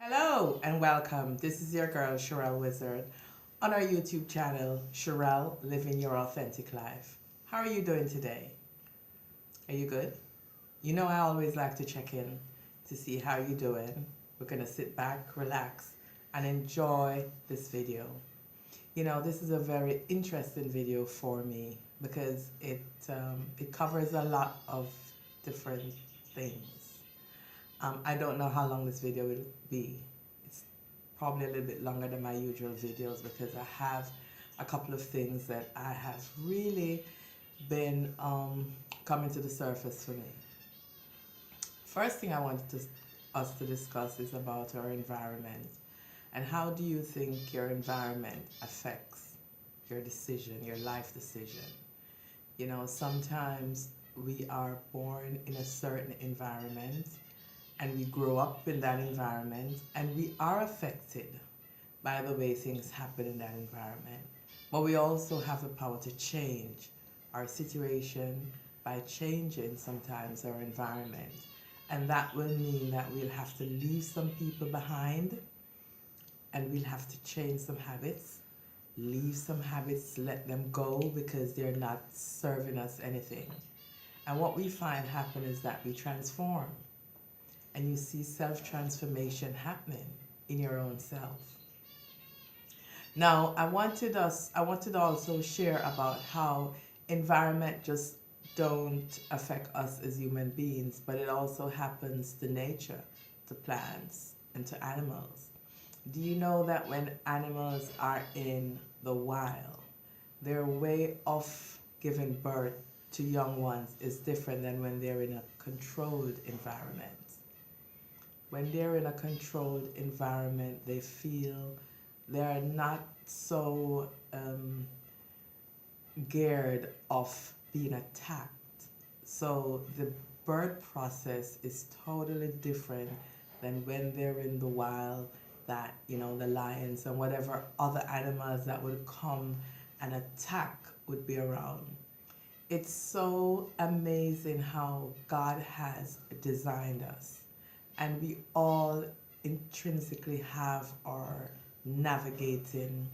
Hello and welcome. This is your girl, Sherelle Wizard, on our YouTube channel, Sherelle Living Your Authentic Life. How are you doing today? Are you good? You know I always like to check in to see how you're doing. We're going to sit back, relax, and enjoy this video. You know, this is a very interesting video for me because it covers a lot of different things. I don't know how long this video will be. It's probably a little bit longer than my usual videos because I have a couple of things that I have really been coming to the surface for me. First thing I wanted us to discuss is about our environment and how do you think your environment affects your decision, your life decision. You know, sometimes we are born in a certain environment and we grow up in that environment and we are affected by the way things happen in that environment. But we also have the power to change our situation by changing sometimes our environment. And that will mean that we'll have to leave some people behind and we'll have to change some habits, leave some habits, let them go because they're not serving us anything. And what we find happen is that we transform. And you see self-transformation happening in your own self. Now, I wanted to also share about how environment just don't affect us as human beings, but it also happens to nature, to plants, and to animals. Do you know that when animals are in the wild, their way of giving birth to young ones is different than when they're in a controlled environment? When they're in a controlled environment, they feel they're not so scared of being attacked. So the birth process is totally different than when they're in the wild, that, you know, the lions and whatever other animals that would come and attack would be around. It's so amazing how God has designed us. And we all intrinsically have our navigating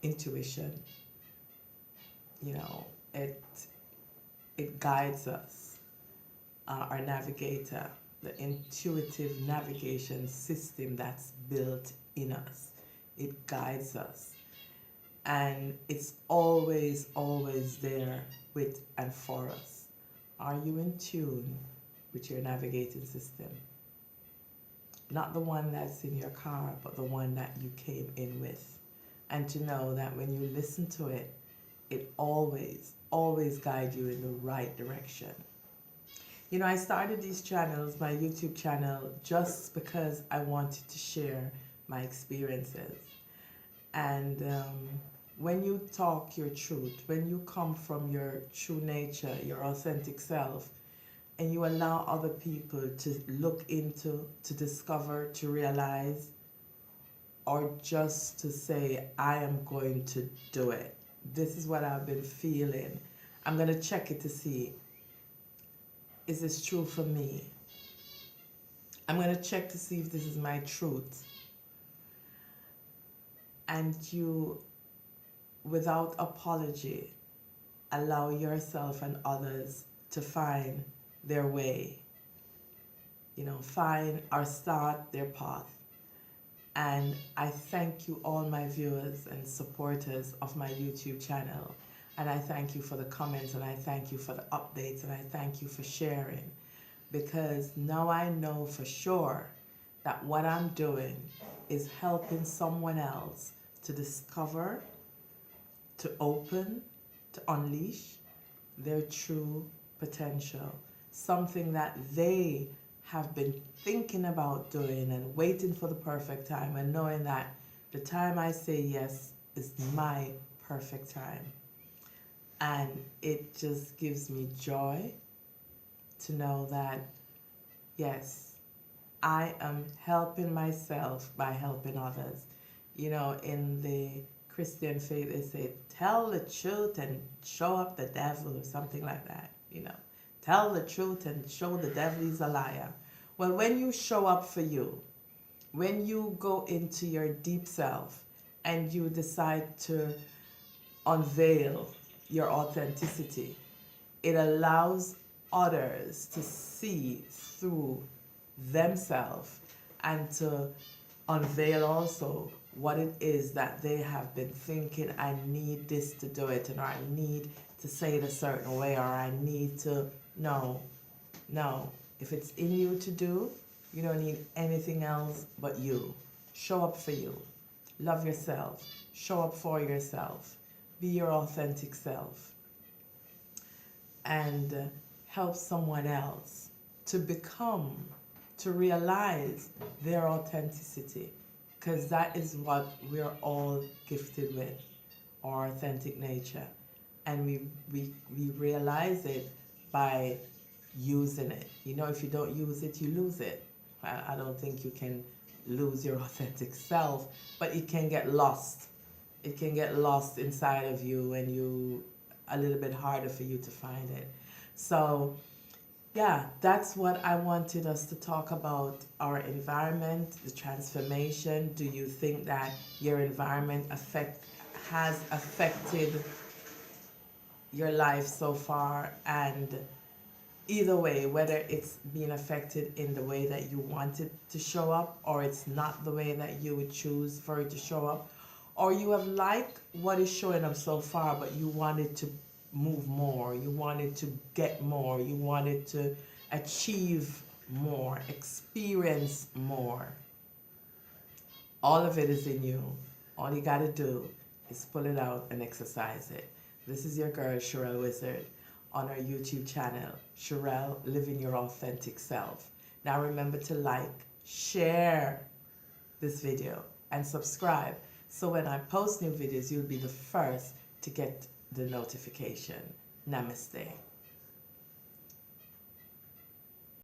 intuition. You know, it guides us. Our navigator, the intuitive navigation system that's built in us. It guides us. And it's always, always there with and for us. Are you in tune with your navigating system? Not the one that's in your car, but the one that you came in with. And to know that when you listen to it, it always, always guides you in the right direction. You know, I started these channels, my YouTube channel, just because I wanted to share my experiences. And when you talk your truth, when you come from your true nature, your authentic self, and you allow other people to look into, to discover, to realize, or just to say, I am going to do it. This is what I've been feeling. I'm going to check it to see, is this true for me? I'm going to check to see if this is my truth. And you, without apology, allow yourself and others to find their way, you know, find or start their path. And I thank you, all my viewers and supporters of my YouTube channel. And I thank you for the comments, and I thank you for the updates, and I thank you for sharing. Because now I know for sure that what I'm doing is helping someone else to discover, to open, to unleash their true potential. Something that they have been thinking about doing and waiting for the perfect time, and knowing that the time I say yes is my perfect time. And it just gives me joy to know that, yes, I am helping myself by helping others. You know, in the Christian faith, they say, tell the truth and show up the devil, or something like that, you know. Tell the truth and show the devil he's a liar. Well, when you show up for you, when you go into your deep self and you decide to unveil your authenticity, it allows others to see through themselves and to unveil also what it is that they have been thinking. I need this to do it, or I need to say it a certain way, or I need to. No, no. If it's in you to do, you don't need anything else but you. Show up for you. Love yourself. Show up for yourself. Be your authentic self. And help someone else to become, to realize their authenticity. Because that is what we're all gifted with, our authentic nature. And we realize it by using it. You know, if you don't use it, you lose it. I don't think you can lose your authentic self, but it can get lost. It can get lost inside of you, and a little bit harder for you to find it. So yeah, that's what I wanted us to talk about, our environment, the transformation. Do you think that your environment has affected your life so far? And either way, whether it's being affected in the way that you want it to show up, or it's not the way that you would choose for it to show up, or you have liked what is showing up so far, but you wanted to move more, you wanted to get more, you wanted to achieve more, experience more. All of it is in you. All you got to do is pull it out and exercise it. This is your girl, Sherelle Wizard, on our YouTube channel, Sherelle Living Your Authentic Self. Now remember to like, share this video, and subscribe, so when I post new videos, you'll be the first to get the notification. Namaste.